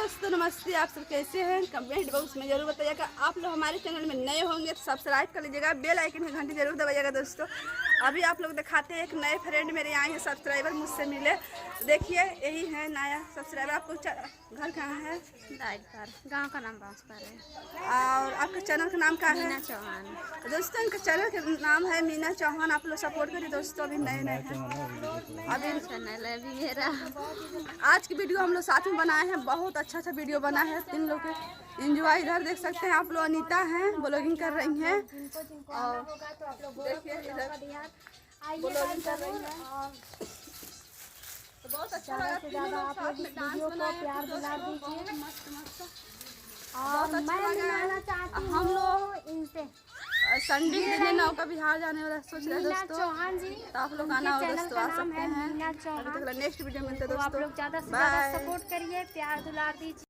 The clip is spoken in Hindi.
दोस्तों नमस्ते। आप सब कैसे हैं? कमेंट बॉक्स में जरूर बताइएगा। आप लोग हमारे चैनल में नए होंगे तो सब्सक्राइब कर लीजिएगा, बेल आइकन की घंटी जरूर दबाइएगा। दोस्तों अभी आप लोग दिखाते हैं, एक नए फ्रेंड मेरे आए हैं, सब्सक्राइबर मुझसे मिले। देखिए यही है नया सब्सक्राइबर। आपको घर कहाँ है? गांव का नाम बांसपर है। और आपके चैनल का नाम क्या है? मीना चौहान। दोस्तों इनका चैनल का नाम है मीना चौहान। आप लोग सपोर्ट करिए दोस्तों, अभी नए नए हैं। अभी चैनल है भी मेरा। आज की वीडियो हम लोग साथ में बनाए हैं, बहुत अच्छा वीडियो बना है। 3 लोग के एंजॉय इधर देख सकते हैं आप लोग। अनीता हैं, ब्लॉगिंग कर रही हैं और देखिए इधर ब्लॉगिंग कर रही हैं। तो बहुत अच्छा लगा। ज़्यादा आप लोग इस वीडियो को प्यार दिला दीजिए। मस्त और बहुत मैं अच्छा मिलाना लगा। चाहती हम लोग हूँ इनसे संडे के दिन नौका विहार जाने वाला सोच रहे हैं मीना दोस्तों। चौहान जी। तो आप लोग आना हो चैनल दोस्तों, का आ नाम सकते है हैं। मीना चौहान। नेक्स्ट वीडियो मिलते हैं तो आप दोस्तों। लोग ज़्यादा से ज़्यादा बाय। सपोर्ट करिए, प्यार दुलार दीजिए।